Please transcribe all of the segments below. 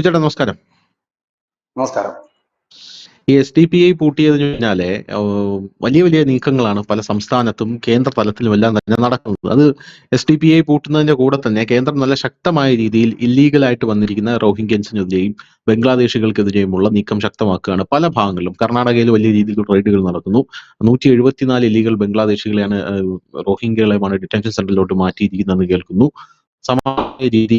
ചേട്ടാ നമസ്കാരം. നമസ്കാരം. ഈ SDPI പൂട്ടിയതിന് പിന്നാലെ വലിയ വലിയ നീക്കങ്ങളാണ് പല സംസ്ഥാനത്തും കേന്ദ്ര തലത്തിലുമെല്ലാം തന്നെ നടക്കുന്നത്. അത് SDPI പൂട്ടുന്നതിന്റെ കൂടെ തന്നെ കേന്ദ്രം നല്ല ശക്തമായ രീതിയിൽ ഇല്ലീഗലായിട്ട് വന്നിരിക്കുന്ന റോഹിംഗ്യൻസിനെതിരെയും ബംഗ്ലാദേശികൾക്കെതിരെയുമുള്ള നീക്കം ശക്തമാക്കുകയാണ് പല ഭാഗങ്ങളിലും. കർണാടകയിൽ വലിയ രീതിയിൽ റെയ്ഡുകൾ നടക്കുന്നു. 174 ഇല്ലീഗൽ ബംഗ്ലാദേശികളെയാണ് റോഹിംഗ്യകളെയാണ് ഡിറ്റൻഷൻ സെന്ററിലോട്ട് മാറ്റിയിരിക്കുന്നതെന്ന് കേൾക്കുന്നു. സമാനമായ രീതി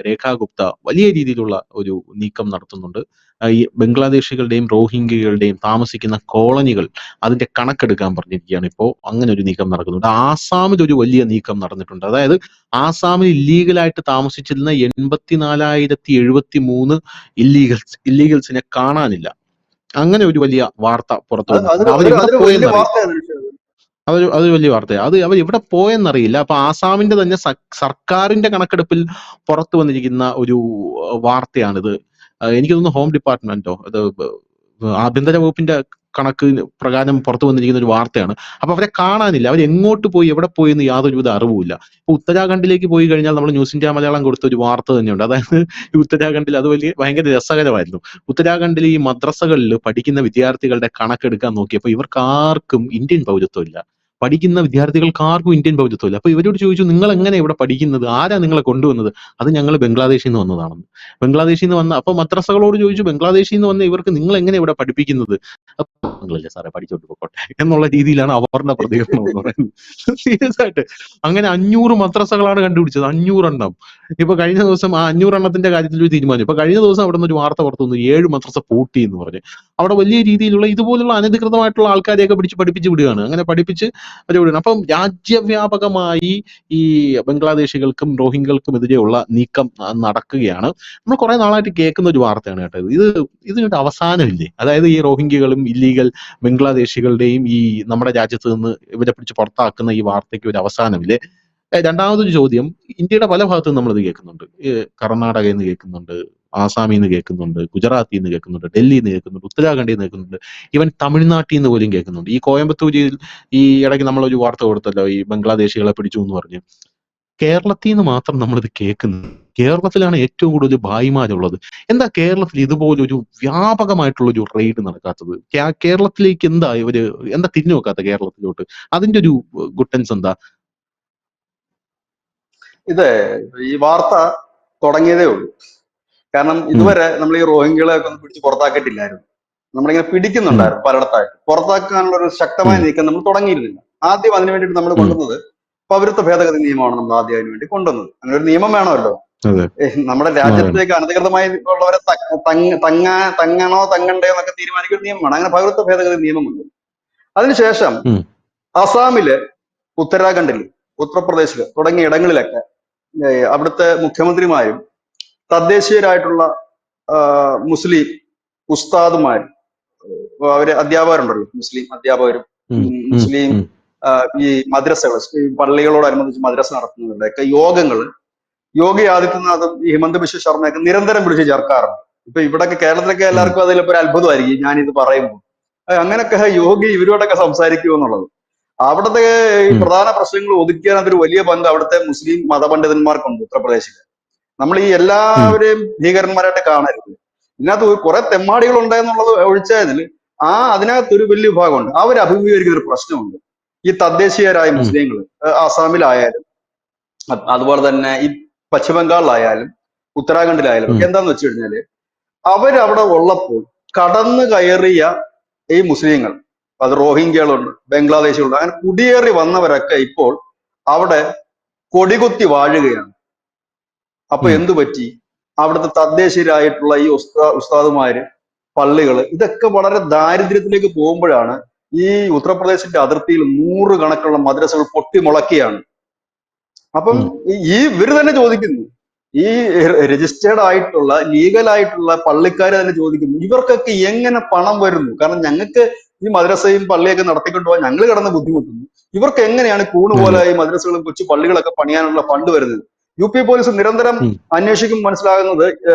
രേഖാ ഗുപ്ത വലിയ രീതിയിലുള്ള ഒരു നീക്കം നടത്തുന്നുണ്ട്. ഈ ബംഗ്ലാദേശികളുടെയും റോഹിംഗ്യകളുടെയും താമസിക്കുന്ന കോളനികൾ അതിന്റെ കണക്കെടുക്കാൻ പറഞ്ഞിരിക്കുകയാണ്. ഇപ്പോൾ അങ്ങനെ ഒരു നീക്കം നടക്കുന്നുണ്ട്. ആസാമിൽ ഒരു വലിയ നീക്കം നടന്നിട്ടുണ്ട്. അതായത് ആസാമിൽ ഇല്ലീഗലായിട്ട് താമസിച്ചിരുന്ന 84,073 ഇല്ലീഗൽസിനെ കാണാനില്ല. അങ്ങനെ ഒരു വലിയ വാർത്ത പുറത്തു വന്നിട്ടുണ്ട്. അവരെവിടെ പോയെന്നറിയില്ല. അതൊരു വലിയ വാർത്തയാണ്. അത് അവർ എവിടെ പോയെന്നറിയില്ല. അപ്പൊ ആസാമിന്റെ തന്നെ സർക്കാരിന്റെ കണക്കെടുപ്പിൽ പുറത്തു വന്നിരിക്കുന്ന ഒരു വാർത്തയാണിത്. എനിക്ക് തോന്നുന്നു ഹോം ഡിപ്പാർട്ട്മെന്റോ അത് ആഭ്യന്തര വകുപ്പിന്റെ കണക്ക് പ്രകാരം പുറത്തു വന്നിരിക്കുന്ന ഒരു വാർത്തയാണ്. അപ്പൊ അവരെ കാണാനില്ല. അവർ എങ്ങോട്ട് പോയി എവിടെ പോയി എന്ന് യാതൊരുവിധ അറിവുമില്ല. ഇപ്പൊ ഉത്തരാഖണ്ഡിലേക്ക് പോയി കഴിഞ്ഞാൽ നമ്മൾ ന്യൂസ് ഇന്ത്യ മലയാളം കൊടുത്ത ഒരു വാർത്ത തന്നെയുണ്ട്. അതായത് ഈ ഉത്തരാഖണ്ഡിൽ അത് ഭയങ്കര രസകരമായിരുന്നു. ഉത്തരാഖണ്ഡിൽ ഈ മദ്രസകളിൽ പഠിക്കുന്ന വിദ്യാർത്ഥികളുടെ കണക്കെടുക്കാൻ നോക്കിയപ്പോൾ ഇവർക്ക് ആർക്കും ഇന്ത്യൻ പൗരത്വം ഇല്ല. പഠിക്കുന്ന വിദ്യാർത്ഥികൾക്ക് ആർക്കും ഇന്ത്യൻ പൗരത്വം ഇല്ല. അപ്പൊ ഇവരോട് ചോദിച്ചു, നിങ്ങൾ എങ്ങനെ ഇവിടെ പഠിക്കുന്നത്, ആരാ നിങ്ങളെ കൊണ്ടുവന്നത്? അത് ഞങ്ങൾ ബംഗ്ലാദേശിൽ നിന്ന് വന്നതാണെന്ന്. ബംഗ്ലാദേശിൽ നിന്ന് വന്ന അപ്പൊ മദ്രസകളോട് ചോദിച്ചു, ബംഗ്ലാദേശിൽ നിന്ന് വന്ന ഇവർക്ക് നിങ്ങൾ എങ്ങനെ ഇവിടെ പഠിപ്പിക്കുന്നത്? നിങ്ങളല്ലേ സാറേ പഠിച്ചോട്ട് പോട്ടെ എന്നുള്ള രീതിയിലാണ് അവരുടെ പ്രതികരണം എന്ന് പറയുന്നത്. സീരിയസ് ആയിട്ട് അങ്ങനെ 500 മദ്രസകളാണ് കണ്ടുപിടിച്ചത്. 500 എണ്ണം. ഇപ്പൊ കഴിഞ്ഞ ദിവസം ആ 500 എണ്ണത്തിന്റെ കാര്യത്തിൽ ഒരു തീരുമാനം. ഇപ്പൊ കഴിഞ്ഞ ദിവസം അവിടെ നിന്ന് ഒരു വാർത്ത പുറത്തു വന്നു, 7 മദ്രസ പൂട്ടി എന്ന് പറഞ്ഞ്. അവിടെ വലിയ രീതിയിലുള്ള ഇതുപോലുള്ള അനധികൃതമായിട്ടുള്ള ആൾക്കാരെയൊക്കെ പഠിപ്പിച്ച് വിടുകയാണ്. അങ്ങനെ പഠിപ്പിച്ച് അവർ വിടുകയാണ്. അപ്പം രാജ്യവ്യാപകമായി ഈ ബംഗ്ലാദേശികൾക്കും റോഹിംഗ്യകൾക്കും എതിരെയുള്ള നീക്കം നടക്കുകയാണ്. നമ്മൾ കുറെ നാളായിട്ട് കേൾക്കുന്ന ഒരു വാർത്തയാണ് കേട്ടത്. ഇതിനൊരു അവസാനമില്ലേ? അതായത് ഈ റോഹിംഗ്യകളും ഇല്ലീഗൽ ബംഗ്ലാദേശികളുടെയും ഈ നമ്മുടെ രാജ്യത്ത് നിന്ന് ഇവരെ പിടിച്ച് പുറത്താക്കുന്ന ഈ വാർത്തയ്ക്ക് ഒരു അവസാനമില്ലേ? രണ്ടാമതൊരു ചോദ്യം, ഇന്ത്യയുടെ പല ഭാഗത്തും നമ്മളിത് കേൾക്കുന്നുണ്ട്. കർണാടകയിൽ നിന്ന് കേൾക്കുന്നുണ്ട്, ആസാമിൽ നിന്ന് കേൾക്കുന്നുണ്ട്, ഗുജറാത്തിൽ നിന്ന് കേൾക്കുന്നുണ്ട്, ഡൽഹിയിൽ നിന്ന് കേൾക്കുന്നുണ്ട്, ഉത്തരാഖണ്ഡിൽ നിന്ന് കേൾക്കുന്നുണ്ട്, ഈവൻ തമിഴ്നാട്ടിൽ നിന്ന് പോലും കേൾക്കുന്നുണ്ട്. ഈ കോയമ്പത്തൂരിൽ ഈ ഇടയ്ക്ക് നമ്മളൊരു വാർത്ത കൊടുത്തല്ലോ, ഈ ബംഗ്ലാദേശികളെ പിടിച്ചു എന്ന് പറഞ്ഞ്. കേരളത്തിൽ നിന്ന് മാത്രം നമ്മളിത് കേൾക്കുന്നത്. കേരളത്തിലാണ് ഏറ്റവും കൂടുതൽ ഭായിമാരുള്ളത്. എന്താ കേരളത്തിൽ ഇതുപോലൊരു വ്യാപകമായിട്ടുള്ള ഒരു റെയ്ഡ് നടക്കാത്തത്? കേരളത്തിലേക്ക് എന്താ തിരിഞ്ഞു നോക്കാത്ത കേരളത്തിലോട്ട്? അതിന്റെ ഒരു ഗുട്ടൻസ് എന്താ? ഇത് ഈ വാർത്ത തുടങ്ങിയതേ ഉള്ളൂ. കാരണം ഇതുവരെ നമ്മൾ ഈ റോഹിംഗ്യകളെ ഒക്കെ ഒന്ന് പിടിച്ച് പുറത്താക്കിയിട്ടില്ലായിരുന്നു. നമ്മളിങ്ങനെ പിടിക്കുന്നുണ്ടായിരുന്നു പലയിടത്തായിട്ട്. പുറത്താക്കാനുള്ള ഒരു ശക്തമായ നീക്കം നമ്മൾ തുടങ്ങിയിരുന്നില്ല. ആദ്യം അതിനു വേണ്ടിയിട്ട് നമ്മൾ കൊണ്ടുവന്നത് പൗരത്വ ഭേദഗതി നിയമമാണ്. നമ്മൾ ആദ്യം അതിനു വേണ്ടി കൊണ്ടുവന്നത്. അങ്ങനെ ഒരു നിയമം വേണമല്ലോ. നമ്മുടെ രാജ്യത്തേക്ക് അനധികൃതമായി ഉള്ളവരെ തങ്ങണോ തങ്ങണ്ടേ എന്നൊക്കെ തീരുമാനിക്കുന്ന നിയമമാണ്. അങ്ങനെ പൗരത്വ ഭേദഗതി നിയമമുണ്ട്. അതിനുശേഷം അസാമില്, ഉത്തരാഖണ്ഡിൽ, ഉത്തർപ്രദേശില് തുടങ്ങിയ ഇടങ്ങളിലൊക്കെ അവിടുത്തെ മുഖ്യമന്ത്രിമാരും തദ്ദേശീയരായിട്ടുള്ള മുസ്ലിം ഉസ്താദുമാരും അവര് അധ്യാപകരുണ്ടല്ലോ, മുസ്ലിം അധ്യാപകരും മുസ്ലിം ഈ മദ്രസകൾ, പള്ളികളോടനുബന്ധിച്ച് മദ്രസ നടത്തുന്നവരുടെയൊക്കെ യോഗങ്ങൾ യോഗി ആദിത്യനാഥും ഈ ഹിമന്ത ബിശ്വ ശർമ്മയൊക്കെ നിരന്തരം വിളിച്ച് ചേർക്കാറുണ്ട്. ഇപ്പൊ ഇവിടൊക്കെ കേരളത്തിലൊക്കെ എല്ലാവർക്കും അതിലിപ്പോ ഒരു അത്ഭുതമായിരിക്കും ഞാനിത് പറയുമ്പോൾ. അങ്ങനെയൊക്കെ യോഗി ഇവരോടൊക്കെ സംസാരിക്കുമെന്നുള്ളത്. അവിടുത്തെ ഈ പ്രധാന പ്രശ്നങ്ങൾ ഒതുക്കിയാൽ അതൊരു വലിയ പങ്ക് അവിടുത്തെ മുസ്ലിം മതപണ്ഡിതന്മാർക്കുണ്ട് ഉത്തർപ്രദേശില്. നമ്മൾ ഈ എല്ലാവരെയും ഭീകരന്മാരായിട്ട് കാണരുത്. ഇതിനകത്ത് കുറെ തെമ്മാടികൾ ഉണ്ടെന്നുള്ളത് ഒഴിച്ചതിൽ അതിനകത്ത് ഒരു വലിയ വിഭാഗമുണ്ട്. അവർ അഭിമുഖീകരിക്കുന്ന ഒരു പ്രശ്നമുണ്ട്. ഈ തദ്ദേശീയരായ മുസ്ലിങ്ങൾ ആസാമിലായാലും അതുപോലെ തന്നെ ഈ പശ്ചിമ ബംഗാളിലായാലും ഉത്തരാഖണ്ഡിലായാലും ഒക്കെ എന്താന്ന് വെച്ച് കഴിഞ്ഞാല് അവരവിടെ ഉള്ളപ്പോൾ കടന്നു കയറിയ ഈ മുസ്ലിങ്ങൾ, അത് റോഹിംഗ്യകളുണ്ട്, ബംഗ്ലാദേശികളുണ്ട്, അങ്ങനെ കുടിയേറി വന്നവരൊക്കെ ഇപ്പോൾ അവിടെ കൊടികുത്തി വാഴുകയാണ്. അപ്പൊ എന്തു പറ്റി? അവിടുത്തെ തദ്ദേശീയരായിട്ടുള്ള ഈ ഉസ്താദുമാര്, പള്ളികള്, ഇതൊക്കെ വളരെ ദാരിദ്ര്യത്തിലേക്ക് പോകുമ്പോഴാണ് ഈ ഉത്തർപ്രദേശിന്റെ അതിർത്തിയിൽ 100 കണക്കുള്ള മദ്രസകൾ പൊട്ടിമുളക്കുകയാണ്. അപ്പം ഇവര് തന്നെ ചോദിക്കുന്നു, ഈ രജിസ്റ്റേർഡ് ആയിട്ടുള്ള ലീഗലായിട്ടുള്ള പള്ളിക്കാര് തന്നെ ചോദിക്കുന്നു, ഇവർക്കൊക്കെ എങ്ങനെ പണം വരുന്നു? കാരണം ഞങ്ങൾക്ക് ഈ മദ്രസയും പള്ളിയൊക്കെ നടത്തിക്കൊണ്ട് പോകാൻ ഞങ്ങൾ കിടന്ന് ബുദ്ധിമുട്ടുന്നു. ഇവർക്ക് എങ്ങനെയാണ് കൂണ് പോലെ ഈ മദ്രസകളും കൊച്ചു പള്ളികളൊക്കെ പണിയാനുള്ള ഫണ്ട് വരുന്നത്? UP പോലീസ് നിരന്തരം അന്വേഷിക്കും. മനസ്സിലാകുന്നത്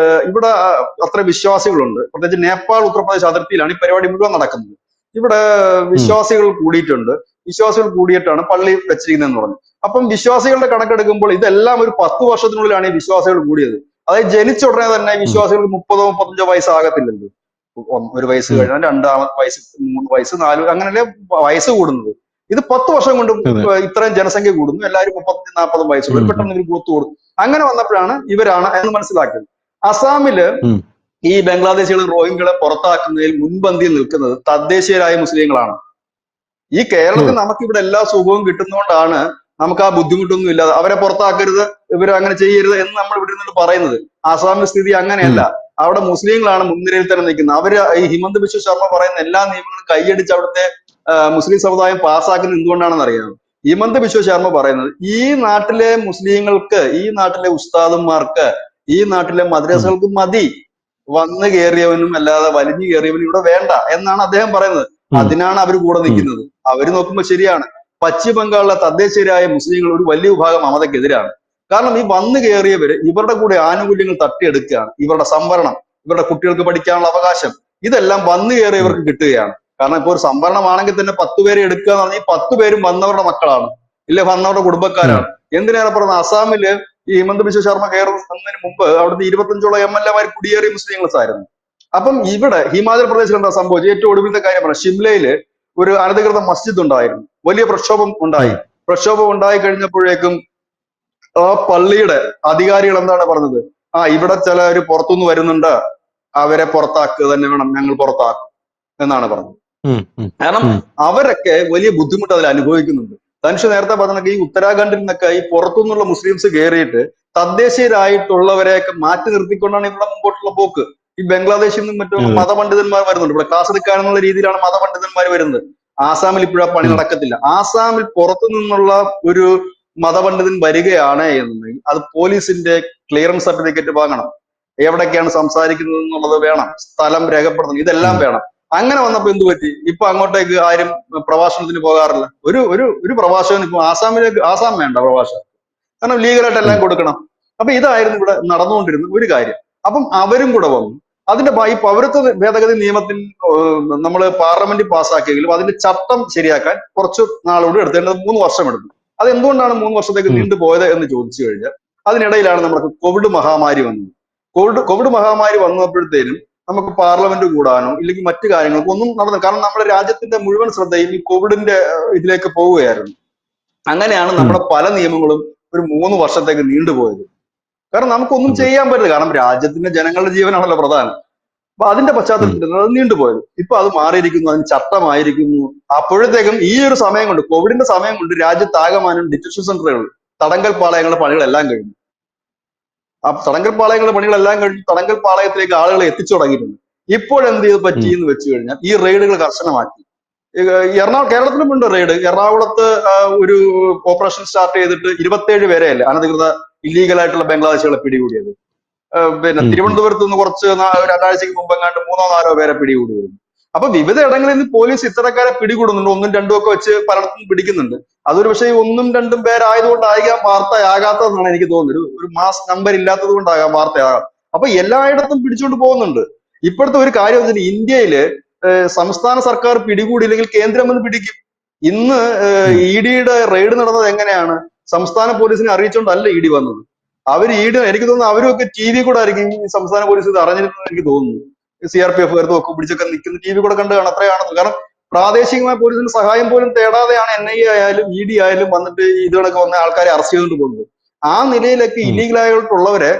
ഇവിടെ അത്ര വിശ്വാസികളുണ്ട്. പ്രത്യേകിച്ച് നേപ്പാൾ ഉത്തർപ്രദേശ് അതിർത്തിയിലാണ് ഈ പരിപാടി മുഴുവൻ നടക്കുന്നത്. ഇവിടെ വിശ്വാസികൾ കൂടിയിട്ടുണ്ട്. വിശ്വാസികൾ കൂടിയിട്ടാണ് പള്ളി വെച്ചിരിക്കുന്നതെന്ന് പറഞ്ഞു. അപ്പം വിശ്വാസികളുടെ കണക്കെടുക്കുമ്പോൾ ഇതെല്ലാം ഒരു 10 വർഷത്തിനുള്ളിലാണ് ഈ വിശ്വാസികൾ കൂടിയത്. അതായത് ജനിച്ച ഉടനെ തന്നെ വിശ്വാസികൾക്ക് 30-35 വയസ്സാകത്തില്ലല്ലോ. ഒരു വയസ്സ് കഴിഞ്ഞാൽ 2ാമത്തെ വയസ്സ്, 3 വയസ്സ്, 4, അങ്ങനല്ലേ വയസ്സ് കൂടുന്നത്. ഇത് 10 വർഷം കൊണ്ട് ഇത്രയും ജനസംഖ്യ കൂടുന്നു, എല്ലാവരും 35-40 വയസ്സുള്ളവർ പെട്ടെന്ന് ഇവർ കൂത്തു കൊടുക്കും. അങ്ങനെ വന്നപ്പോഴാണ് ഇവരാണ് എന്ന് മനസ്സിലാക്കിയത്. അസാമില് ഈ ബംഗ്ലാദേശികൾ റോഹിംഗ്യകളെ പുറത്താക്കുന്നതിൽ മുൻപന്തിയിൽ നിൽക്കുന്നത് തദ്ദേശീയരായ മുസ്ലിങ്ങളാണ്. ഈ കേരളത്തിൽ നമുക്കിവിടെ എല്ലാ സുഖവും കിട്ടുന്നതുകൊണ്ടാണ് നമുക്ക് ആ ബുദ്ധിമുട്ടൊന്നും ഇല്ലാതെ അവരെ പുറത്താക്കരുത്, ഇവരെ അങ്ങനെ ചെയ്യരുത് എന്ന് നമ്മൾ ഇവിടെ നിന്ന് പറയുന്നത്. ആസാമിന്റെ സ്ഥിതി അങ്ങനെയല്ല. അവിടെ മുസ്ലിങ്ങളാണ് മുൻനിരയിൽ തന്നെ നിൽക്കുന്നത്. അവര് ഈ ഹിമന്ത് ബിശ്വ ശർമ്മ പറയുന്ന എല്ലാ നിയമങ്ങളും കൈയടിച്ച് അവിടുത്തെ മുസ്ലിം സമുദായം പാസ്സാക്കുന്നത് എന്തുകൊണ്ടാണെന്ന് അറിയാം. ഹിമന്ത് ബിശ്വ ശർമ്മ പറയുന്നത് ഈ നാട്ടിലെ മുസ്ലിങ്ങൾക്ക്, ഈ നാട്ടിലെ ഉസ്താദന്മാർക്ക്, ഈ നാട്ടിലെ മദ്രസകൾക്ക് മതി, വന്നു കയറിയവനും അല്ലാതെ വലിഞ്ഞു കയറിയവനും ഇവിടെ വേണ്ട എന്നാണ് അദ്ദേഹം പറയുന്നത്. അതിനാണ് അവർ കൂടെ നിൽക്കുന്നത്. അവര് നോക്കുമ്പോൾ ശരിയാണ്, പശ്ചിമ ബംഗാളിലെ തദ്ദേശീയരായ മുസ്ലിങ്ങൾ ഒരു വലിയ വിഭാഗം മമതയ്ക്കെതിരാണ്. കാരണം ഈ വന്നു കയറിയവര് ഇവരുടെ കൂടെ ആനുകൂല്യങ്ങൾ തട്ടിയെടുക്കുകയാണ്. ഇവരുടെ സംവരണം, ഇവരുടെ കുട്ടികൾക്ക് പഠിക്കാനുള്ള അവകാശം, ഇതെല്ലാം വന്നു കയറിയവർക്ക് കിട്ടുകയാണ്. കാരണം ഇപ്പോൾ ഒരു സംവരണമാണെങ്കിൽ തന്നെ 10 പേരെ എടുക്കുക എന്ന് പറഞ്ഞാൽ ഈ 10 പേരും വന്നവരുടെ മക്കളാണ്, ഇല്ല വന്നവരുടെ കുടുംബക്കാരാണ്. എന്തിനേറെ പറഞ്ഞത്, അസാമില് ഈ ഹിമന്ത് ബിശ്വ ശർമ്മ കയറുന്നതിന് മുമ്പ് അവിടുത്തെ 25ഓളം MLA-മാർ കുടിയേറിയ മുസ്ലിംസ് ആയിരുന്നു. അപ്പം ഇവിടെ ഹിമാചൽ പ്രദേശിൽ എന്താ സംഭവിച്ചത്? ഏറ്റവും ഒടുവിലത്തെ കാര്യം പറയാം. ഷിംലയില് ഒരു അനധികൃത മസ്ജിദ് ഉണ്ടായിരുന്നു. വലിയ പ്രക്ഷോഭം ഉണ്ടായി. പ്രക്ഷോഭം ഉണ്ടായി കഴിഞ്ഞപ്പോഴേക്കും ആ പള്ളിയുടെ അധികാരികൾ എന്താണ് പറഞ്ഞത്? ഇവിടെ ചിലർ പുറത്തുനിന്ന് വരുന്നുണ്ട്, അവരെ പുറത്താക്കുക തന്നെ വേണം, ഞങ്ങൾ പുറത്താക്കും എന്നാണ് പറഞ്ഞത്. കാരണം അവരൊക്കെ വലിയ ബുദ്ധിമുട്ട് അതിൽ അനുഭവിക്കുന്നുണ്ട്. തനിഷ് നേരത്തെ പറഞ്ഞ ഈ ഉത്തരാഖണ്ഡിൽ നിന്നൊക്കെ ഈ പുറത്തുനിന്നുള്ള മുസ്ലിംസ് കയറിയിട്ട് തദ്ദേശീയരായിട്ടുള്ളവരെയൊക്കെ മാറ്റി നിർത്തിക്കൊണ്ടാണ് ഇവിടെ മുമ്പോട്ടുള്ള പോക്ക്. ഈ ബംഗ്ലാദേശിൽ നിന്നും മറ്റും മതപണ്ഡിതന്മാർ വരുന്നുണ്ട്. ഇവിടെ ക്ലാസ് എടുക്കാനെന്നുള്ള രീതിയിലാണ് മതപണ്ഡിതന്മാർ വരുന്നത്. ആസാമിൽ ഇപ്പോഴും ആ പണി നടക്കത്തില്ല. ആസാമിൽ പുറത്തു നിന്നുള്ള ഒരു മതപണ്ഡിതൻ വരികയാണ് എന്നുണ്ടെങ്കിൽ അത് പോലീസിന്റെ ക്ലിയറൻസ് സർട്ടിഫിക്കറ്റ് വാങ്ങണം, എവിടൊക്കെയാണ് സംസാരിക്കുന്നത് എന്നുള്ളത് വേണം, സ്ഥലം രേഖപ്പെടുത്തണം, ഇതെല്ലാം വേണം. അങ്ങനെ വന്നപ്പോ എന്ത് പറ്റി? ഇപ്പൊ അങ്ങോട്ടേക്ക് ആരും പ്രഭാഷണത്തിന് പോകാറില്ല. ഒരു ഒരു ഒരു പ്രഭാഷകൻ ഇപ്പൊ ആസാം വേണ്ട പ്രഭാഷകൻ, കാരണം ലീഗലായിട്ട് എല്ലാം കൊടുക്കണം. അപ്പൊ ഇതായിരുന്നു ഇവിടെ നടന്നുകൊണ്ടിരുന്ന ഒരു കാര്യം. അപ്പം അവരും കൂടെ വന്നു. അതിന്റെ ഈ പൗരത്വ ഭേദഗതി നിയമത്തിൽ നമ്മൾ പാർലമെന്റിൽ പാസ്സാക്കിയെങ്കിലും അതിന്റെ ചട്ടം ശരിയാക്കാൻ കുറച്ച് നാളോട് എടുത്തേണ്ടത് 3 വർഷം എടുത്തു. അത് എന്തുകൊണ്ടാണ് 3 വർഷത്തേക്ക് നീണ്ടുപോയത് എന്ന് ചോദിച്ചു കഴിഞ്ഞാൽ അതിനിടയിലാണ് നമുക്ക് കോവിഡ് മഹാമാരി വന്നത്. കോവിഡ് മഹാമാരി വന്നപ്പോഴത്തേനും നമുക്ക് പാർലമെന്റ് കൂടാനോ ഇല്ലെങ്കിൽ മറ്റു കാര്യങ്ങൾക്കോ ഒന്നും നടന്നു. കാരണം നമ്മുടെ രാജ്യത്തിന്റെ മുഴുവൻ ശ്രദ്ധയും ഈ കോവിഡിന്റെ ഇതിലേക്ക് പോവുകയായിരുന്നു. അങ്ങനെയാണ് നമ്മുടെ പല നിയമങ്ങളും ഒരു 3 വർഷത്തേക്ക് നീണ്ടുപോയത്. കാരണം നമുക്കൊന്നും ചെയ്യാൻ പറ്റില്ല. കാരണം രാജ്യത്തിന്റെ ജനങ്ങളുടെ ജീവനാണല്ലോ പ്രധാനം. അപ്പൊ അതിന്റെ പശ്ചാത്തലത്തിൽ അത് നീണ്ടുപോയത്. ഇപ്പൊ അത് മാറിയിരിക്കുന്നു, അതിന് ചട്ടമായിരിക്കുന്നു. അപ്പോഴത്തേക്കും ഈ ഒരു സമയം കൊണ്ട്, കോവിഡിന്റെ സമയം കൊണ്ട് രാജ്യത്താകമാനം ഡിറ്റൻഷൻ സെന്ററുകൾ, തടങ്കൽ പാളയങ്ങളുടെ പണികളെല്ലാം കഴിഞ്ഞു. ആ തടങ്കൽ പാളയങ്ങളുടെ പണികളെല്ലാം കഴിഞ്ഞു. തടങ്കൽ പാളയത്തിലേക്ക് ആളുകളെ എത്തിച്ചു തുടങ്ങിയിട്ടുണ്ട്. ഇപ്പോഴെന്ത് ചെയ്ത് പറ്റി എന്ന് വെച്ച് കഴിഞ്ഞാൽ ഈ റെയ്ഡുകൾ കർശനമാക്കി. കേരളത്തിലും ഉണ്ട് റെയ്ഡ്. എറണാകുളത്ത് ഒരു ഓപ്പറേഷൻ സ്റ്റാർട്ട് ചെയ്തിട്ട് 27 പേരെയല്ലേ അനധികൃത ഇല്ലീഗലായിട്ടുള്ള ബംഗ്ലാദേശികളെ പിടികൂടിയത്. പിന്നെ തിരുവനന്തപുരത്ത് നിന്ന് കുറച്ച് 2 ആഴ്ചക്ക് മുമ്പെങ്ങാണ്ട് 3-4 പേരെ പിടികൂടിയിരുന്നു. അപ്പൊ വിവിധ ഇടങ്ങളിൽ നിന്ന് പോലീസ് ഇത്തരക്കാരെ പിടികൂടുന്നുണ്ട്. 1ഉം 2ഉം ഒക്കെ വെച്ച് പലയിടത്തും പിടിക്കുന്നുണ്ട്. അതൊരു പക്ഷേ 1ഉം 2ഉം പേരായതുകൊണ്ടായിരിക്കാം വാർത്തയാകാത്തതെന്നാണ് എനിക്ക് തോന്നുന്നത്. ഒരു മാസ് നമ്പർ ഇല്ലാത്തത് കൊണ്ടാകാം വാർത്തയാകാം. അപ്പൊ എല്ലായിടത്തും പിടിച്ചുകൊണ്ട് പോകുന്നുണ്ട്. ഇപ്പോഴത്തെ ഒരു കാര്യം വെച്ചാൽ ഇന്ത്യയില് സംസ്ഥാന സർക്കാർ പിടികൂടിയില്ലെങ്കിൽ കേന്ദ്രം വന്ന് പിടിക്കും. ഇന്ന് ED-യുടെ റെയ്ഡ് നടന്നത് എങ്ങനെയാണ്? സംസ്ഥാന പോലീസിനെ അറിയിച്ചുകൊണ്ടല്ല ED വന്നത്. എനിക്ക് തോന്നുന്നു അവരൊക്കെ TV കൂടെ ആയിരിക്കും ഈ സംസ്ഥാന പോലീസ് ഇത് അറിഞ്ഞിരുന്നത് എനിക്ക് തോന്നുന്നു. CRPF ഒക്കെ പിടിച്ചൊക്കെ നിൽക്കുന്ന TV കൂടെ കണ്ട് കാണാം. അത്രയാണെന്ന്. കാരണം പ്രാദേശികമായ പോലീസിന്റെ സഹായം പോലും തേടാതെയാണ് NIA ആയാലും ED ആയാലും വന്നിട്ട് ഇതുകൊണ്ടൊക്കെ വന്ന ആൾക്കാരെ അറസ്റ്റ് ചെയ്തുകൊണ്ട് പോകുന്നത്. ആ നിലയിലൊക്കെ ഇല്ലീഗലായിട്ടുള്ളവരെ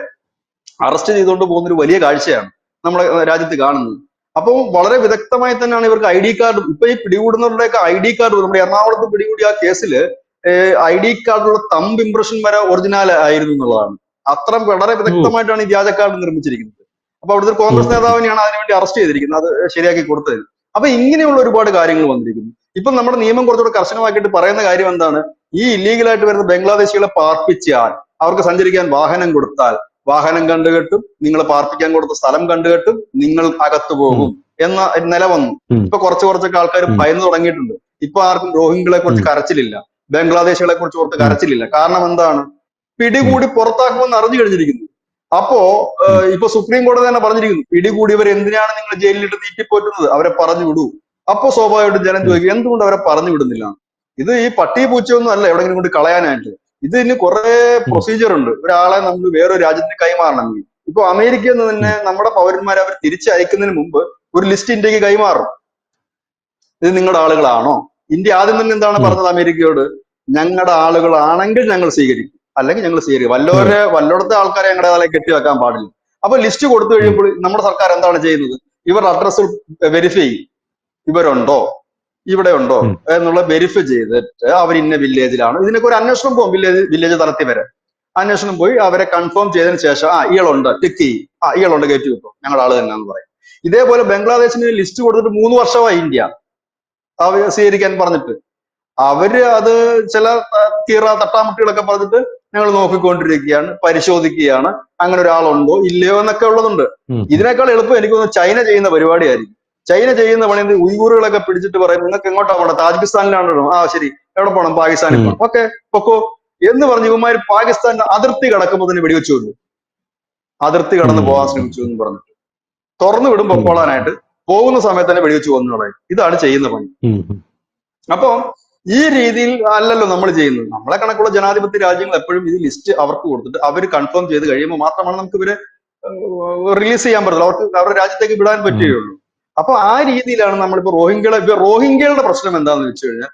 അറസ്റ്റ് ചെയ്തുകൊണ്ട് പോകുന്ന ഒരു വലിയ കാഴ്ചയാണ് നമ്മുടെ രാജ്യത്ത് കാണുന്നത്. അപ്പോൾ വളരെ വിദഗ്ധമായി തന്നെയാണ് ഇവർക്ക് ID കാർഡ്, ഇപ്പൊ ഈ പിടികൂടുന്നവരുടെയൊക്കെ ID കാർഡ്, നമ്മുടെ എറണാകുളത്ത് പിടികൂടിയ ആ കേസില് ID കാർഡിലുള്ള തമ്പ് ഇംപ്രഷൻ വരെ ഒറിജിനൽ ആയിരുന്നു എന്നുള്ളതാണ്. അത്ര വളരെ വിദഗ്ധമായിട്ടാണ് ഈ വ്യാജ കാർഡ് നിർമ്മിച്ചിരിക്കുന്നത്. അപ്പൊ അവിടുത്തെ കോൺഗ്രസ് നേതാവിനെയാണ് അതിനുവേണ്ടി അറസ്റ്റ് ചെയ്തിരിക്കുന്നത്, അത് ശരിയാക്കി കൊടുത്തത്. അപ്പൊ ഇങ്ങനെയുള്ള ഒരുപാട് കാര്യങ്ങൾ വന്നിരിക്കുന്നു. ഇപ്പൊ നമ്മുടെ നിയമം കുറച്ചുകൂടെ കർശനമാക്കിയിട്ട് പറയുന്ന കാര്യം എന്താണ്? ഈ ഇല്ലീഗലായിട്ട് വരുന്ന ബംഗ്ലാദേശികളെ പാർപ്പിച്ചാൽ, അവർക്ക് സഞ്ചരിക്കാൻ വാഹനം കൊടുത്താൽ വാഹനം കണ്ടുകെട്ടും, നിങ്ങൾ പാർപ്പിക്കാൻ കൊടുത്ത സ്ഥലം കണ്ടുകെട്ടും, നിങ്ങൾ അകത്തു പോകും എന്ന നില വന്നു. ഇപ്പൊ കുറച്ചൊക്കെ ആൾക്കാർ ഭയന്ന് തുടങ്ങിയിട്ടുണ്ട്. ഇപ്പൊ ആർക്കും റോഹിംഗ്യകളെ കുറിച്ച് കരച്ചിലില്ല, ബംഗ്ലാദേശികളെ കുറിച്ച് ഓർത്ത് കരച്ചിലില്ല. കാരണം എന്താണ്? പിടികൂടി പുറത്താക്കുമെന്ന് അറിഞ്ഞു കഴിഞ്ഞിരിക്കുന്നു. അപ്പോ ഇപ്പൊ സുപ്രീം കോടതി തന്നെ പറഞ്ഞിരിക്കുന്നു, പിടികൂടിയവർ എന്തിനാണ് നിങ്ങൾ ജയിലിലിട്ട് തീറ്റിപ്പോറ്റുന്നത്, അവരെ പറഞ്ഞു വിടൂ. അപ്പൊ സ്വാഭാവികമായിട്ടും ജനം ചോദിക്കും, എന്തുകൊണ്ട് അവരെ പറഞ്ഞു വിടുന്നില്ല? ഇത് ഈ പട്ടി പൂച്ചയൊന്നും അല്ല എവിടെയെങ്കിലും കൊണ്ട് കളയാനായിട്ട്. ഇതിന് കുറെ പ്രൊസീജിയർ ഉണ്ട്. ഒരാളെ നമ്മൾ വേറൊരു രാജ്യത്തിന് കൈമാറണമെങ്കിൽ ഇപ്പൊ അമേരിക്കയിൽ നിന്ന് തന്നെ നമ്മുടെ പൗരന്മാരെ അവർ തിരിച്ചയക്കുന്നതിന് മുമ്പ് ഒരു ലിസ്റ്റ് ഇന്ത്യക്ക് കൈമാറും. ഇത് നിങ്ങളുടെ ആളുകളാണോ? ഇന്ത്യ ആദ്യം തന്നെ എന്താണ് പറഞ്ഞത് അമേരിക്കയോട്? ഞങ്ങളുടെ ആളുകളാണെങ്കിൽ ഞങ്ങൾ സ്വീകരിക്കും, അല്ലെങ്കിൽ ഞങ്ങൾ സ്വീകരിക്കും. വല്ലോടത്തെ ആൾക്കാരെ ഞങ്ങളുടെ ആളെ കെട്ടിവെക്കാൻ പാടില്ല. അപ്പൊ ലിസ്റ്റ് കൊടുത്തു കഴിയുമ്പോൾ നമ്മുടെ സർക്കാർ എന്താണ് ചെയ്യുന്നത്? ഇവരുടെ അഡ്രസ് വെരിഫൈ ചെയ്യും. ഇവരുണ്ടോ, ഇവിടെ ഉണ്ടോ എന്നുള്ള വെരിഫൈ ചെയ്തിട്ട് അവർ ഇന്ന വില്ലേജിലാണ്. ഇതിനൊക്കെ ഒരു അന്വേഷണം പോകും, വില്ലേജ് തലത്തിൽ വരെ അന്വേഷണം പോയി അവരെ കൺഫേം ചെയ്തതിനു ശേഷം ഇയാളുണ്ട് ടിക്ക് ചെയ്യും, ഇയാളുണ്ട് കയറ്റി വെക്കും, ഞങ്ങളുടെ ആള് തന്നെയാന്ന് പറയും. ഇതേപോലെ ബംഗ്ലാദേശിന് ലിസ്റ്റ് കൊടുത്തിട്ട് 3 വർഷമായി ഇന്ത്യ അവർ സ്വീകരിക്കാൻ പറഞ്ഞിട്ട്. അവര് അത് ചില തട്ടാമുട്ടികളൊക്കെ പറഞ്ഞിട്ട് ഞങ്ങൾ നോക്കിക്കൊണ്ടിരിക്കുകയാണ്, പരിശോധിക്കുകയാണ്, അങ്ങനെ ഒരാളുണ്ടോ ഇല്ലയോ എന്നൊക്കെ ഉള്ളതുണ്ട്. ഇതിനേക്കാൾ എളുപ്പം എനിക്ക് തോന്നുന്നു ചൈന ചെയ്യുന്ന പരിപാടിയായിരിക്കും. ചൈന ചെയ്യുന്ന പണി ഉയ്ഗൂറുകളൊക്കെ പിടിച്ചിട്ട് പറയും, നിങ്ങൾക്ക് എങ്ങോട്ടാ പോകണം? താജിക്കിസ്ഥാനിലാണോ? ശരി, എവിടെ പോകണം? പാകിസ്ഥാനിൽ പോകണം. ഓക്കെ, പൊക്കോ എന്ന് പറഞ്ഞ് ഇവന്മാർ പാകിസ്ഥാന്റെ അതിർത്തി കടക്കുമ്പോൾ തന്നെ വെടിവെച്ചു കൊണ്ടു. അതിർത്തി കടന്ന് പോകാൻ ശ്രമിച്ചു എന്ന് പറഞ്ഞിട്ട് തുറന്നു വിടും പൊക്കോളാനായിട്ട്. പോകുന്ന സമയത്ത് തന്നെ വെടിവെച്ച് കൊന്നു കളയും. ഇതാണ് ചെയ്യുന്ന പണി. അപ്പൊ ഈ രീതിയിൽ അല്ലല്ലോ നമ്മൾ ചെയ്യുന്നത്. നമ്മളെ കണക്കുള്ള ജനാധിപത്യ രാജ്യങ്ങൾ എപ്പോഴും ഇത് ലിസ്റ്റ് അവർക്ക് കൊടുത്തിട്ട് അവർ കൺഫേം ചെയ്ത് കഴിയുമ്പോൾ മാത്രമാണ് നമുക്ക് ഇവരെ റിലീസ് ചെയ്യാൻ പറ്റുള്ളൂ, അവർക്ക് അവരുടെ രാജ്യത്തേക്ക് വിടാൻ പറ്റുകയുള്ളൂ. അപ്പൊ ആ രീതിയിലാണ് നമ്മളിപ്പോ റോഹിംഗ്യകളുടെ പ്രശ്നം എന്താണെന്ന് വെച്ച് കഴിഞ്ഞാൽ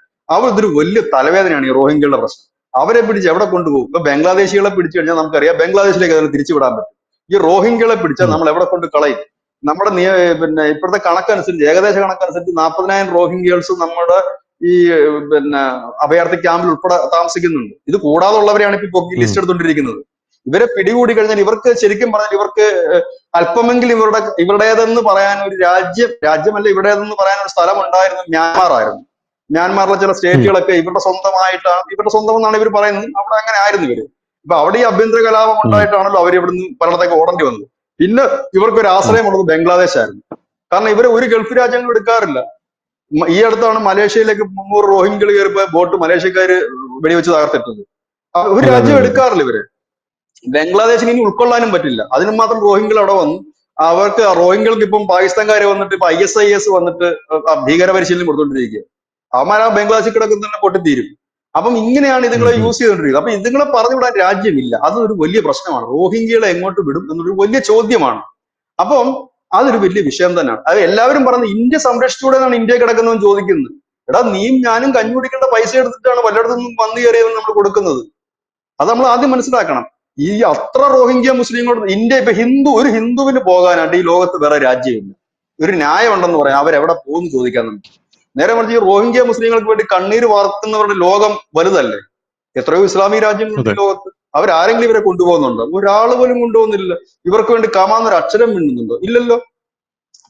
ഇതൊരു വലിയ തലവേദനയാണ് ഈ റോഹിംഗ്യകളുടെ പ്രശ്നം. അവരെ പിടിച്ച് എവിടെ കൊണ്ടുപോകും? ഇപ്പൊ ബംഗ്ലാദേശികളെ പിടിച്ചു കഴിഞ്ഞാൽ നമുക്കറിയാം ബംഗ്ലാദേശിലേക്ക് അതിനെ തിരിച്ചുവിടാൻ പറ്റും. ഈ റോഹിംഗ്യകളെ പിടിച്ചാൽ നമ്മൾ എവിടെ കൊണ്ട് കളയും? നമ്മുടെ ഇപ്പോഴത്തെ കണക്കനുസരിച്ച്, ഏകദേശ കണക്കനുസരിച്ച് 40,000 റോഹിംഗ്യൾസ് നമ്മുടെ ഈ അഭയാർത്ഥി ക്യാമ്പിൽ ഉൾപ്പെടെ താമസിക്കുന്നുണ്ട്. ഇത് കൂടാതുള്ളവരെയാണ് ഇപ്പൊ ലിസ്റ്റ് എടുത്തുകൊണ്ടിരിക്കുന്നത്. ഇവരെ പിടികൂടി കഴിഞ്ഞാൽ ഇവർക്ക് ശരിക്കും പറഞ്ഞാൽ ഇവർക്ക് അല്പമെങ്കിലും ഇവരുടേതെന്ന് പറയാൻ ഒരു രാജ്യമല്ല, ഇവരുടേതെന്ന് പറയാൻ ഒരു സ്ഥലം ഉണ്ടായിരുന്നു, മ്യാൻമാർ ആയിരുന്നു. മ്യാൻമാറിലെ ചില സ്റ്റേറ്റുകളൊക്കെ ഇവരുടെ സ്വന്തമായിട്ടാണ്, ഇവരുടെ സ്വന്തം എന്നാണ് ഇവർ പറയുന്നത്. അവിടെ അങ്ങനെ ആയിരുന്നു ഇവര്. ഇപ്പൊ അവിടെ ഈ ആഭ്യന്തര കലാപം ഉണ്ടായിട്ടാണല്ലോ അവർ ഇവിടുന്ന് പലയിടത്തേക്ക് ഓടേണ്ടി വന്നത്. പിന്നെ ഇവർക്കൊരു ആശ്രയമുള്ളത് ബംഗ്ലാദേശ് ആയിരുന്നു. കാരണം ഇവരെ ഒരു ഗൾഫ് രാജ്യങ്ങൾ എടുക്കാറില്ല. ഈ അടുത്താണ് മലേഷ്യയിലേക്ക് 300 റോഹിംഗ്യകൾ കയറിപ്പോയ ബോട്ട് മലേഷ്യക്കാര് വെടിവെച്ച് തകർത്തിട്ടത്. ഒരു രാജ്യം എടുക്കാറില്ല ഇവര്. ബംഗ്ലാദേശിന് ഇനി ഉൾക്കൊള്ളാനും പറ്റില്ല, അതിനും മാത്രം റോഹിംഗ്യകൾ അവിടെ വന്നു. അവർക്ക് റോഹിംഗ്യകൾക്ക് ഇപ്പം പാകിസ്ഥാൻകാരെ വന്നിട്ട് ഇപ്പൊ ISIS വന്നിട്ട് ഭീകര പരിശീലനം കൊടുത്തോണ്ടിരിക്കുക. അവന്മാർ ബംഗ്ലാദേശിൽ കിടക്കുന്ന തന്നെ പൊട്ടിത്തീരും. അപ്പം ഇങ്ങനെയാണ് ഇതുങ്ങളെ യൂസ് ചെയ്തുകൊണ്ടിരിക്കുന്നത്. അപ്പൊ ഇതുങ്ങളെ പറഞ്ഞു വിടാൻ രാജ്യമില്ല. അതൊരു വലിയ പ്രശ്നമാണ്. റോഹിംഗ്യകളെ എങ്ങോട്ട് വിടും എന്നൊരു വലിയ ചോദ്യമാണ്. അപ്പം അതൊരു വലിയ വിഷയം തന്നെയാണ്. അത് എല്ലാവരും പറയുന്നത് ഇന്ത്യ സംരക്ഷിച്ചൂടെ എന്നാണ് ഇന്ത്യ കിടക്കുന്നതെന്ന് ചോദിക്കുന്നത്. എടാ, നീയും ഞാനും കഞ്ഞി കുടിക്കേണ്ട പൈസ എടുത്തിട്ടാണ് വല്ലയിടത്തുനിന്നും വന്നു കയറിയതെന്ന് നമ്മൾ കൊടുക്കുന്നത്. അത് നമ്മൾ ആദ്യം മനസ്സിലാക്കണം. ഈ അത്ര റോഹിംഗ്യ മുസ്ലിങ്ങളോട് ഇന്ത്യ ഇപ്പൊ ഒരു ഹിന്ദുവിന് പോകാനായിട്ട് ഈ ലോകത്ത് വേറെ രാജ്യമില്ല. ഒരു ന്യായം ഉണ്ടെന്ന് പറയാം, അവരെവിടെ പോകുന്നു ചോദിക്കാൻ നമുക്ക്. നേരെ മറിച്ച് ഈ റോഹിംഗ്യ മുസ്ലിങ്ങൾക്ക് വേണ്ടി കണ്ണീര് വാർക്കുന്നവരുടെ ലോകം വലുതല്ലേ? എത്രയോ ഇസ്ലാമിക രാജ്യങ്ങളുണ്ട് ലോകത്ത്. അവരാരെങ്കിലും ഇവരെ കൊണ്ടുപോകുന്നുണ്ടോ? ഒരാൾ പോലും കൊണ്ടുപോകുന്നില്ല. ഇവർക്ക് വേണ്ടി കമാന്നൊരു അക്ഷരം മിണ്ടുന്നുണ്ടോ? ഇല്ലല്ലോ.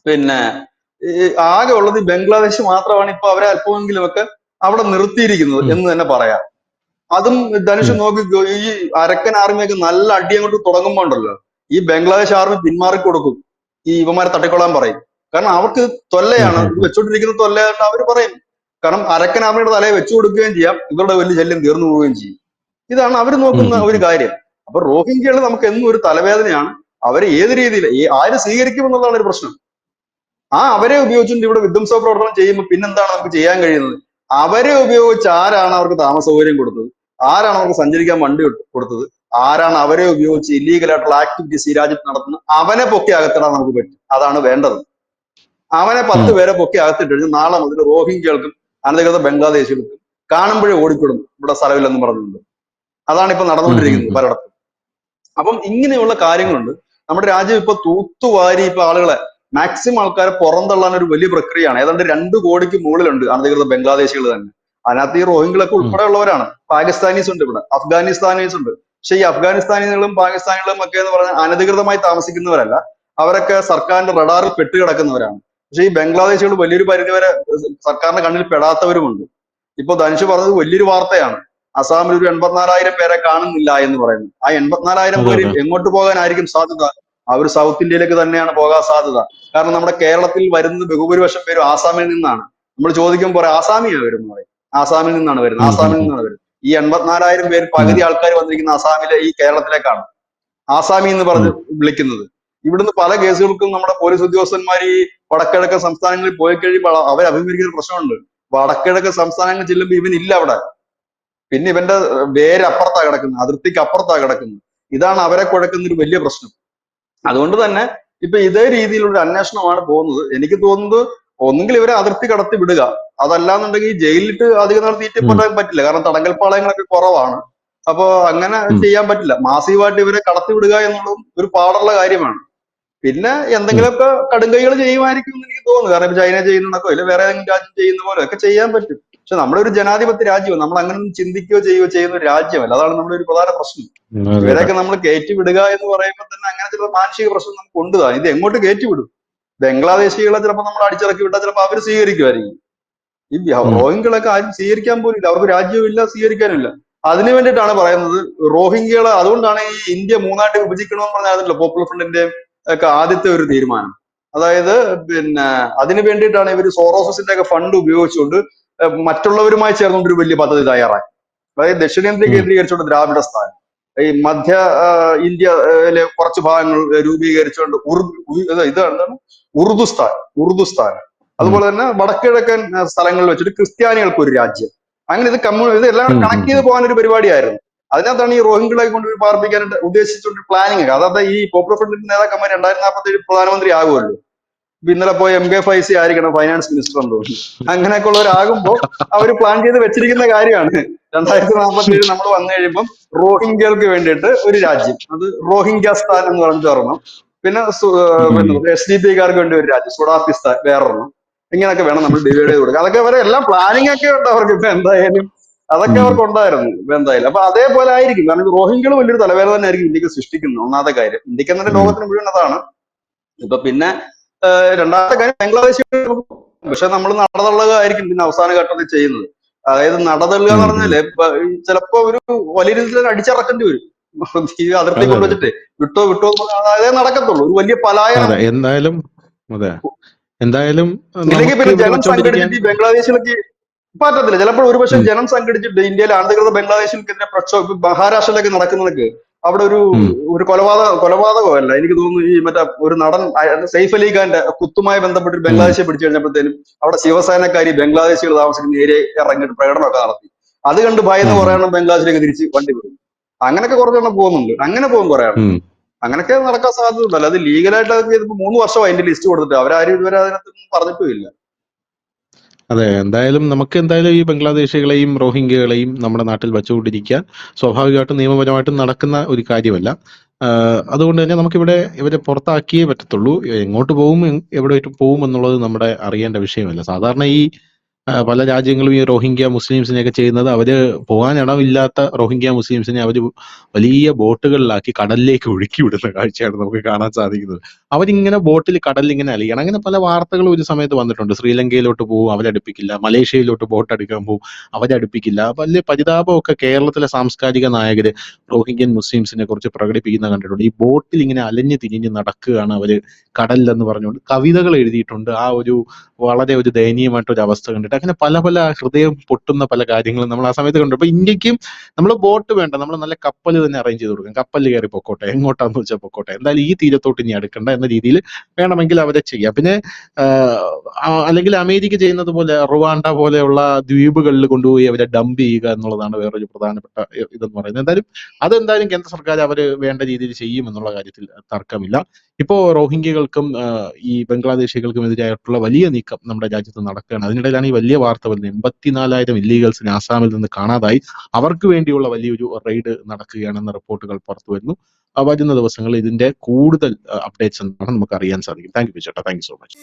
പിന്നെ ആകെ ഉള്ളത് ബംഗ്ലാദേശ് മാത്രമാണ് ഇപ്പൊ അവരെ അല്പമെങ്കിലും ഒക്കെ അവിടെ നിർത്തിയിരിക്കുന്നത് എന്ന് തന്നെ പറയാം. അതും ധനുഷ് നോക്കിക്കോ, ഈ അരക്കൻ ആർമിയൊക്കെ നല്ല അടി അങ്ങോട്ട് തുടങ്ങുമ്പോ ഉണ്ടല്ലോ, ഈ ബംഗ്ലാദേശ് ആർമി പിന്മാറി കൊടുക്കും, ഈ ഇവന്മാരെ തട്ടിക്കൊള്ളാൻ പറയും. കാരണം അവർക്ക് തൊല്ലയാണ്, ഇത് വെച്ചോണ്ടിരിക്കുന്ന തൊല്ലയായിട്ട് അവർ പറയും. കാരണം അരക്കൻ ആർമിയുടെ തലയെ വെച്ചു കൊടുക്കുകയും ചെയ്യാം, ഇവരുടെ വലിയ ശല്യം തീർന്നു പോവുകയും ചെയ്യും. ഇതാണ് അവർ നോക്കുന്ന ഒരു കാര്യം. അപ്പൊ റോഹിംഗ്യകൾ നമുക്ക് എന്നും ഒരു തലവേദനയാണ്. അവരെ ഏത് രീതിയിൽ ആര് സ്വീകരിക്കുമെന്നുള്ളതാണ് ഒരു പ്രശ്നം. അവരെ ഉപയോഗിച്ചുകൊണ്ട് ഇവിടെ വിധ്വംസ പ്രവർത്തനം ചെയ്യുമ്പോൾ പിന്നെന്താണ് നമുക്ക് ചെയ്യാൻ കഴിയുന്നത്? അവരെ ഉപയോഗിച്ച് ആരാണ് അവർക്ക് താമസ സൗകര്യം കൊടുത്തത്? ആരാണ് അവർക്ക് സഞ്ചരിക്കാൻ വണ്ടി കൊടുത്തത്? ആരാണ് അവരെ ഉപയോഗിച്ച് ഇല്ലീഗലായിട്ടുള്ള ആക്ടിവിറ്റീസ് ഈ രാജ്യത്ത് നടത്തുന്നത്? അവനെ പൊക്കി അകത്തിടാൻ നമുക്ക് പറ്റും. അതാണ് വേണ്ടത്. അവനെ 10 പേരെ പൊക്കി അകത്തിട്ട് കഴിഞ്ഞാൽ നാളെ മുതൽ റോഹിംഗ്യകൾക്കും അനധികൃത ബംഗ്ലാദേശികൾക്കും കാണുമ്പോഴേ ഓടിക്കൊടും ഇവിടെ സ്ഥലമില്ലെന്ന് പറഞ്ഞിട്ടുണ്ട്. അതാണ് ഇപ്പൊ നടന്നുകൊണ്ടിരിക്കുന്നത് പലയിടത്തും. അപ്പം ഇങ്ങനെയുള്ള കാര്യങ്ങളുണ്ട്. നമ്മുടെ രാജ്യം ഇപ്പൊ തൂത്തുവാരി ഇപ്പൊ ആളുകളെ മാക്സിമം ആൾക്കാരെ പുറന്തള്ളാൻ ഒരു വലിയ പ്രക്രിയയാണ്. ഏതാണ്ട് 2 കോടിക്ക് മുകളിലുണ്ട് അനധികൃത ബംഗ്ലാദേശികൾ തന്നെ. അതിനകത്ത് ഈ റോഹിംഗ്യകളൊക്കെ ഉൾപ്പെടെ ഉള്ളവരാണ്. പാകിസ്ഥാനീസ് ഉണ്ട് ഇവിടെ, അഫ്ഗാനിസ്ഥാനീസ് ഉണ്ട്. പക്ഷെ ഈ അഫ്ഗാനിസ്ഥാനികളും പാകിസ്ഥാനികളും ഒക്കെ എന്ന് പറഞ്ഞാൽ അനധികൃതമായി താമസിക്കുന്നവരല്ല, അവരൊക്കെ സർക്കാരിന്റെ റഡാറിൽ പെട്ടുകിടക്കുന്നവരാണ്. പക്ഷെ ഈ ബംഗ്ലാദേശികൾ വലിയൊരു പരിധിവരെ സർക്കാരിന്റെ കണ്ണിൽ പെടാത്തവരുമുണ്ട്. ഇപ്പൊ ധനുഷ് പറഞ്ഞത് വലിയൊരു വാർത്തയാണ്. അസാമിൽ ഒരു 84,000 പേരെ കാണുന്നില്ല എന്ന് പറയുന്നു. ആ 84,000 പേര് എങ്ങോട്ട് പോകാനായിരിക്കും സാധ്യത? അവർ സൗത്ത് ഇന്ത്യയിലേക്ക് തന്നെയാണ് പോകാൻ സാധ്യത. കാരണം നമ്മുടെ കേരളത്തിൽ വരുന്ന ബഹുഭൂരിപക്ഷം പേരും ആസാമിൽ നിന്നാണ്. നമ്മൾ ചോദിക്കുമ്പോൾ ആസാമിയാണ് വരുന്നത് പറയും. ആസാമിൽ നിന്നാണ് വരുന്നത്. ഈ 84,000 പേര് പകുതി ആൾക്കാർ വന്നിരിക്കുന്ന ആസാമിലെ ഈ കേരളത്തിലേക്കാണ് ആസാമി എന്ന് പറഞ്ഞ് വിളിക്കുന്നത്. ഇവിടുന്ന് പല കേസുകൾക്കും നമ്മുടെ പോലീസ് ഉദ്യോഗസ്ഥന്മാർ ഈ വടക്കിഴക്കൻ സംസ്ഥാനങ്ങളിൽ പോയി കഴിയുമ്പോൾ അവർ അഭിമുഖീകരിക്കുന്ന പ്രശ്നമുണ്ട്. വടക്കിഴക്കൻ സംസ്ഥാനങ്ങളിൽ ചെല്ലുമ്പോൾ ഇവനില്ല അവിടെ. പിന്നെ ഇവന്റെ വേര് അപ്പുറത്താ കിടക്കുന്നത്, അതിർത്തിക്ക് അപ്പുറത്താ കിടക്കുന്നത്. ഇതാണ് അവരെ കുഴക്കുന്ന ഒരു വലിയ പ്രശ്നം. അതുകൊണ്ട് തന്നെ ഇപ്പൊ ഇതേ രീതിയിലുള്ള അന്വേഷണമാണ് പോകുന്നത്. എനിക്ക് തോന്നുന്നത് ഒന്നുകിൽ ഇവരെ അതിർത്തി കടത്തി വിടുക, അതല്ലാന്നുണ്ടെങ്കിൽ ജയിലിലിട്ട് അധികം നാൾ തീറ്റപ്പെടാൻ പറ്റില്ല, കാരണം തടങ്കൽ പാളയങ്ങളൊക്കെ കുറവാണ്. അപ്പോ അങ്ങനെ ചെയ്യാൻ പറ്റില്ല. മാസീവായിട്ട് ഇവരെ കടത്തി വിടുക എന്നുള്ളതും ഒരു പാടുള്ള കാര്യമാണ്. പിന്നെ എന്തെങ്കിലുമൊക്കെ കടുങ്കൈകൾ ചെയ്യുമായിരിക്കും എന്ന് എനിക്ക് തോന്നുന്നു. കാരണം ഇപ്പൊ ചൈന ചെയ്യുന്നതൊക്കെ ഇല്ല വേറെ ഏതെങ്കിലും രാജ്യം ചെയ്യുന്ന പോലെ ഒക്കെ ചെയ്യാൻ പറ്റും. പക്ഷെ നമ്മുടെ ഒരു ജനാധിപത്യ രാജ്യം, നമ്മൾ അങ്ങനെ ചിന്തിക്കുകയോ ചെയ്യുകയോ ചെയ്യുന്ന ഒരു രാജ്യമല്ല. അതാണ് നമ്മുടെ ഒരു പ്രധാന പ്രശ്നം. ഇവരെയൊക്കെ നമ്മൾ കയറ്റി വിടുക എന്ന് പറയുമ്പോൾ തന്നെ അങ്ങനെ ചില മാനസിക പ്രശ്നം നമുക്ക് കൊണ്ടുപോകാം. ഇത് എങ്ങോട്ട് കയറ്റി വിടും? ബംഗ്ലാദേശികളെ ചിലപ്പോൾ നമ്മൾ അടിച്ചിറക്കി വിട്ടാൽ ചിലപ്പോൾ അവർ സ്വീകരിക്കുമായിരിക്കും. ഈ റോഹിംഗ്യകളൊക്കെ ആരും സ്വീകരിക്കാൻ പോലും ഇല്ല, അവർക്ക് രാജ്യവും ഇല്ല, സ്വീകരിക്കാനില്ല. അതിനു വേണ്ടിയിട്ടാണ് പറയുന്നത് റോഹിംഗ്യകളെ. അതുകൊണ്ടാണ് ഈ ഇന്ത്യ മൂന്നായിട്ട് വിഭജിക്കണമെന്ന് പറഞ്ഞാൽ പോപ്പുലർ ഫ്രണ്ടിന്റെ ഒക്കെ ആദ്യത്തെ ഒരു തീരുമാനം. അതായത് പിന്നെ അതിനു വേണ്ടിയിട്ടാണ് ഇവർ സോറോസിന്റെ ഒക്കെ ഫണ്ട് ഉപയോഗിച്ചുകൊണ്ട് മറ്റുള്ളവരുമായി ചേർന്നുകൊണ്ട് ഒരു വലിയ പദ്ധതി തയ്യാറാക്കി. അതായത് ദക്ഷിണേന്ത്യ കേന്ദ്രീകരിച്ചുകൊണ്ട് ദ്രാവിഡ സ്ഥാനം, ഈ മധ്യ ഇന്ത്യയിലെ കുറച്ച് ഭാഗങ്ങൾ രൂപീകരിച്ചുകൊണ്ട് ഇതാണ് ഉറുദുസ്ഥാൻ, അതുപോലെ തന്നെ വടക്കിഴക്കൻ സ്ഥലങ്ങളിൽ വെച്ചിട്ട് ക്രിസ്ത്യാനികൾക്ക് ഒരു രാജ്യം. അങ്ങനെ ഇത് എല്ലാം കണക്ട് ചെയ്ത് പോകാൻ ഒരു പരിപാടിയായിരുന്നു. അതിനകത്താണ് ഈ റോഹിംഗ്യകളെ കൊണ്ട് പാർപ്പിക്കാനായിട്ട് ഉദ്ദേശിച്ചുകൊണ്ട് പ്ലാനിങ്. അതായത് ഈ പോപ്പുലർ ഫ്രണ്ടിന്റെ നേതാക്കന്മാർ 2047 പ്രധാനമന്ത്രി ആകുമല്ലോ. ഇന്നലെ പോയ MK ഫൈസി ആയിരിക്കണം ഫൈനാൻസ് മിനിസ്റ്റർ എന്ന് തോന്നുന്നു. അങ്ങനെയൊക്കെ ഉള്ളവരാകുമ്പോൾ അവർ പ്ലാൻ ചെയ്ത് വെച്ചിരിക്കുന്ന കാര്യമാണ്. 2047 നമ്മൾ വന്നു കഴിയുമ്പം റോഹിംഗ്യകൾക്ക് വേണ്ടിയിട്ട് ഒരു രാജ്യം, അത് റോഹിംഗ്യാസ്ഥാൻ എന്ന് പറഞ്ഞിട്ട് ഒരെണ്ണം, പിന്നെ SDP-കാർക്ക് വേണ്ടി ഒരു രാജ്യം, സുഡാപ്പിസ്ഥാൻ വേറൊരെണ്ണം, ഇങ്ങനെയൊക്കെ വേണം നമ്മൾ ഡിവൈഡ് ചെയ്ത് കൊടുക്കുക. അതൊക്കെ അവരെ എല്ലാം പ്ലാനിങ് ഒക്കെ ഉണ്ട് അവർക്ക്. ഇപ്പൊ എന്തായാലും അതൊക്കെ അവർക്ക് ഉണ്ടായിരുന്നു ഇപ്പൊ എന്തായാലും. അപ്പൊ അതേപോലെ ആയിരിക്കും. കാരണം റോഹിംഗ്യകൾ വലിയൊരു തലവേദന തന്നെ ആയിരിക്കും ഇന്ത്യക്ക് സൃഷ്ടിക്കുന്നത്. ഒന്നാമത്തെ കാര്യം, ഇന്ത്യക്ക് തന്നെ ലോകത്തിന് മുഴുവൻ അതാണ്. ഇപ്പൊ പിന്നെ രണ്ടാമത്തെ കാര്യം ബംഗ്ലാദേശ്. പക്ഷെ നമ്മൾ നടതള്ളുകയായിരിക്കും പിന്നെ അവസാന ഘട്ടത്തിൽ ചെയ്യുന്നത്. അതായത് നടതള്ളുക എന്ന് പറഞ്ഞാല് ചിലപ്പോ ഒരു വലിയ രീതിയിൽ അടിച്ചിറക്കേണ്ടി വരും. ഈ അതിർത്തി കൊണ്ടുവച്ചിട്ട് വിട്ടോ അതേ നടക്കത്തുള്ളൂ. ഒരു വലിയ പലായനം എന്തായാലും ഇല്ലെങ്കിൽ പിന്നെ ജനം സംഘടിച്ചിട്ട് ഈ ബംഗ്ലാദേശിലേക്ക് പറ്റത്തില്ല. ചിലപ്പോൾ ഒരുപക്ഷെ ജനം സംഘടിച്ചിട്ട് ഇന്ത്യയിലെ അനധികൃത ബംഗ്ലാദേശിൽക്കെതിരെ പ്രക്ഷോഭം മഹാരാഷ്ട്രയിലേക്ക് നടക്കുന്നതൊക്കെ അവിടെ ഒരു കൊലപാതകമല്ല. എനിക്ക് തോന്നുന്നു ഈ മറ്റേ ഒരു നടൻ സൈഫ് അലി ഖാന്റെ കുത്തുമായി ബന്ധപ്പെട്ട് ബംഗ്ലാദേശിയെ പിടിച്ചു കഴിഞ്ഞപ്പോഴത്തേനും അവിടെ ശിവസേനക്കാരി ബംഗ്ലാദേശികൾ താമസിക്കുന്ന ഏരിയ ഇറങ്ങിയിട്ട് പ്രകടനമൊക്കെ നടത്തി. അത് കണ്ട് ഭയന്ന് കുറെ എണ്ണം ബംഗ്ലാദേശിലേക്ക് തിരിച്ച് വണ്ടി വിടും. അങ്ങനെയൊക്കെ കുറച്ചെണ്ണം പോകുന്നുണ്ട്. അങ്ങനെ പോകും കുറെ എണ്ണം. അങ്ങനെയൊക്കെ നടക്കാൻ സാധ്യതയുണ്ടല്ലോ. അത് ലീഗലായിട്ട് അതൊക്കെ ചെയ്തപ്പോൾ 3 വർഷമായി അതിന്റെ ലിസ്റ്റ് കൊടുത്തിട്ട് അവരാരും ഇതുവരെ അതിനകത്ത് പറഞ്ഞിട്ടുമില്ല. അതെ, എന്തായാലും നമുക്ക് ഈ ബംഗ്ലാദേശികളെയും റോഹിംഗ്യകളെയും നമ്മുടെ നാട്ടിൽ വച്ചുകൊണ്ടിരിക്കാൻ സ്വാഭാവികമായിട്ടും നിയമപരമായിട്ടും നടക്കുന്ന ഒരു കാര്യമല്ല. അതുകൊണ്ട് തന്നെ നമുക്കിവിടെ ഇവരെ പുറത്താക്കിയേ പറ്റത്തുള്ളൂ. എങ്ങോട്ട് പോകും, എവിടെ പോകും എന്നുള്ളത് നമ്മുടെ അറിയേണ്ട വിഷയമല്ല. സാധാരണ ഈ പല രാജ്യങ്ങളും ഈ റോഹിംഗ്യ മുസ്ലിംസിനെയൊക്കെ ചെയ്യുന്നത്, അവര് പോകാൻ ഇടമില്ലാത്ത റോഹിംഗ്യ മുസ്ലിംസിനെ അവര് വലിയ ബോട്ടുകളിലാക്കി കടലിലേക്ക് ഒഴുക്കി വിടുന്ന കാഴ്ചയാണ് നമുക്ക് കാണാൻ സാധിക്കുന്നത്. അവരിങ്ങനെ ബോട്ടിൽ കടലിൽ ഇങ്ങനെ അലിയണം. അങ്ങനെ പല വാർത്തകളും ഒരു സമയത്ത് വന്നിട്ടുണ്ട്. ശ്രീലങ്കയിലോട്ട് പോകും, അവരടുപ്പിക്കില്ല. മലേഷ്യയിലോട്ട് ബോട്ട് അടുക്കാൻ പോകും, അവരടുപ്പിക്കില്ല. വലിയ പരിതാപമൊക്കെ കേരളത്തിലെ സാംസ്കാരിക നായകര് റോഹിംഗ്യൻ മുസ്ലിംസിനെ കുറിച്ച് പ്രകടിപ്പിക്കുന്ന കണ്ടിട്ടുണ്ട്. ഈ ബോട്ടിൽ ഇങ്ങനെ അലഞ്ഞു തിരിഞ്ഞ് നടക്കുകയാണ് അവര് കടലിലെന്ന് പറഞ്ഞുകൊണ്ട് കവിതകൾ എഴുതിയിട്ടുണ്ട്. ആ ഒരു വളരെ ഒരു ദയനീയമായിട്ടൊരു അവസ്ഥ കണ്ടിട്ട് അങ്ങനെ പല ഹൃദയം പൊട്ടുന്ന പല കാര്യങ്ങളും നമ്മൾ ആ സമയത്ത് കണ്ടു. അപ്പൊ ഇന്ത്യക്കും നമ്മൾ ബോട്ട് വേണ്ട, നമ്മൾ നല്ല കപ്പൽ തന്നെ അറേഞ്ച് ചെയ്ത് കൊടുക്കും. കപ്പലിൽ കയറി പൊക്കോട്ടെ, എങ്ങോട്ടാന്ന് വെച്ചാൽ പൊക്കോട്ടെ, എന്തായാലും ഈ തീരത്തോട്ട് ഇനി അടുക്കണ്ട എന്ന രീതിയിൽ വേണമെങ്കിൽ അവരെ ചെയ്യാം. പിന്നെ അല്ലെങ്കിൽ അമേരിക്ക ചെയ്യുന്നത് പോലെ റുവാണ്ട പോലെയുള്ള ദ്വീപുകളിൽ കൊണ്ടുപോയി അവരെ ഡംപ് ചെയ്യുക എന്നുള്ളതാണ് വേറൊരു പ്രധാനപ്പെട്ട ഇതെന്ന് പറയുന്നത്. അതെന്തായാലും കേന്ദ്ര സർക്കാർ അവര് വേണ്ട രീതിയിൽ ചെയ്യും എന്നുള്ള കാര്യത്തിൽ തർക്കമില്ല. ഇപ്പോ റോഹിംഗ്യകൾക്കും ഈ ബംഗ്ലാദേശികൾക്കും എതിരായിട്ടുള്ള വലിയ നീക്കം നമ്മുടെ രാജ്യത്ത് നടക്കുകയാണ്. അതിനിടയിലാണ് ഈ വലിയ വാർത്ത വരുന്നത്. 84,000 ഇല്ലീഗൽസിനെ ആസാമിൽ നിന്ന് കാണാതായി. അവർക്ക് വേണ്ടിയുള്ള വലിയൊരു റെയ്ഡ് നടക്കുകയാണെന്ന റിപ്പോർട്ടുകൾ പുറത്തു വരുന്നു. വരുന്ന ദിവസങ്ങളിൽ ഇതിന്റെ കൂടുതൽ അപ്ഡേറ്റ്സ് എന്താണ് നമുക്ക് അറിയാൻ സാധിക്കും. താങ്ക് യു ചേട്ടാ, താങ്ക് യു സോ മച്ച്.